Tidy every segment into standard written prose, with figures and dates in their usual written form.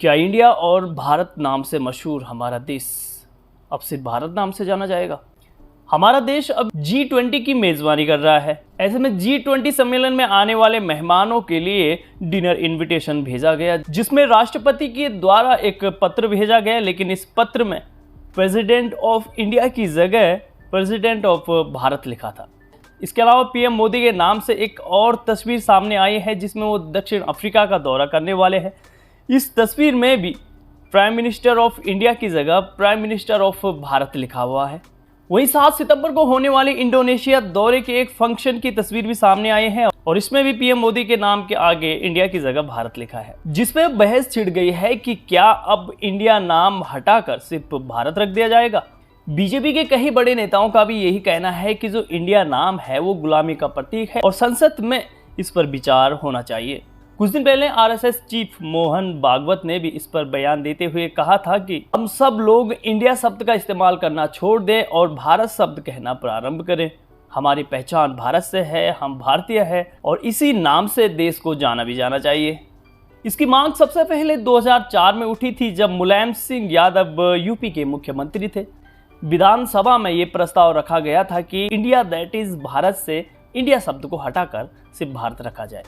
क्या इंडिया और भारत नाम से मशहूर हमारा देश अब सिर्फ भारत नाम से जाना जाएगा? हमारा देश अब G20 की मेजबानी कर रहा है। ऐसे में G20 सम्मेलन में आने वाले मेहमानों के लिए डिनर इनविटेशन भेजा गया, जिसमें राष्ट्रपति के द्वारा एक पत्र भेजा गया, लेकिन इस पत्र में प्रेसिडेंट ऑफ इंडिया की जगह प्रेसिडेंट ऑफ भारत लिखा था। इसके अलावा पीएम मोदी के नाम से एक और तस्वीर सामने आई है, जिसमें वो दक्षिण अफ्रीका का दौरा करने वाले हैं। इस तस्वीर में भी प्राइम मिनिस्टर ऑफ इंडिया की जगह प्राइम मिनिस्टर ऑफ भारत लिखा हुआ है। वहीं 7 सितंबर को होने वाले इंडोनेशिया दौरे के एक फंक्शन की तस्वीर भी सामने आई है और इसमें भी पीएम मोदी के नाम के आगे इंडिया की जगह भारत लिखा है, जिसमें बहस छिड़ गई है कि क्या अब इंडिया नाम हटाकर सिर्फ भारत रख दिया जाएगा। बीजेपी के कई बड़े नेताओं का भी यही कहना है कि जो इंडिया नाम है वो गुलामी का प्रतीक है और संसद में इस पर विचार होना चाहिए। कुछ दिन पहले आरएसएस चीफ मोहन भागवत ने भी इस पर बयान देते हुए कहा था कि हम सब लोग इंडिया शब्द का इस्तेमाल करना छोड़ दें और भारत शब्द कहना प्रारंभ करें। हमारी पहचान भारत से है, हम भारतीय हैं और इसी नाम से देश को जाना भी जाना चाहिए। इसकी मांग सबसे पहले 2004 में उठी थी, जब मुलायम सिंह यादव यूपी के मुख्यमंत्री थे। विधानसभा में ये प्रस्ताव रखा गया था कि इंडिया दैट इज भारत से इंडिया शब्द को हटाकर सिर्फ भारत रखा जाए,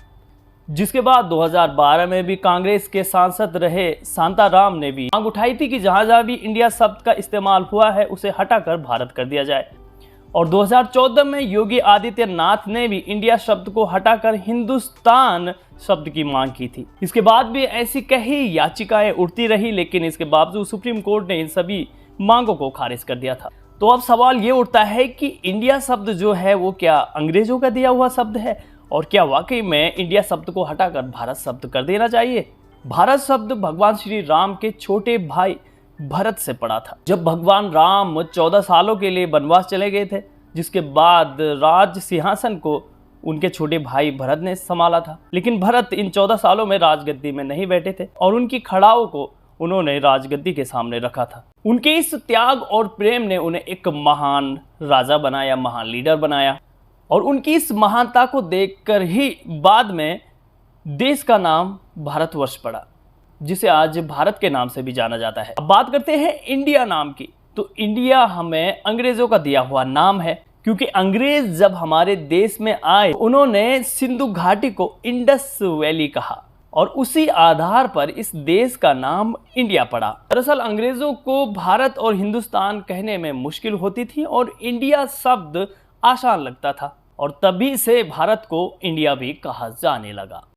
जिसके बाद 2012 में भी कांग्रेस के सांसद रहे शांताराम ने भी मांग उठाई थी कि जहां जहां भी इंडिया शब्द का इस्तेमाल हुआ है उसे हटाकर भारत कर दिया जाए। और 2014 में योगी आदित्यनाथ ने भी इंडिया शब्द को हटाकर हिंदुस्तान शब्द की मांग की थी। इसके बाद भी ऐसी कई याचिकाएं उठती रही, लेकिन इसके बावजूद सुप्रीम कोर्ट ने इन सभी मांगों को खारिज कर दिया था। तो अब सवाल ये उठता है कि इंडिया शब्द जो है वो क्या अंग्रेजों का दिया हुआ शब्द है और क्या वाकई में इंडिया शब्द को हटाकर भारत शब्द कर देना चाहिए? भारत शब्द भगवान श्री राम के छोटे भाई भरत से पड़ा था। जब भगवान राम 14 सालों के लिए वनवास चले गए थे, जिसके बाद राज सिंहासन को उनके छोटे भाई भरत ने संभाला था, लेकिन भरत इन 14 सालों में राजगद्दी में नहीं बैठे थे और उनकी खड़ाओं को उन्होंने राजगद्दी के सामने रखा था। उनके इस त्याग और प्रेम ने उन्हें एक महान राजा बनाया, महान लीडर बनाया और उनकी इस महानता को देखकर ही बाद में देश का नाम भारतवर्ष पड़ा, जिसे आज भारत के नाम से भी जाना जाता है। अब बात करते हैं इंडिया नाम की। तो इंडिया हमें अंग्रेजों का दिया हुआ नाम है, क्योंकि अंग्रेज जब हमारे देश में आए उन्होंने सिंधु घाटी को इंडस वैली कहा और उसी आधार पर इस देश का नाम इंडिया पड़ा। दरअसल अंग्रेजों को भारत और हिंदुस्तान कहने में मुश्किल होती थी और इंडिया शब्द आसान लगता था और तभी से भारत को इंडिया भी कहा जाने लगा।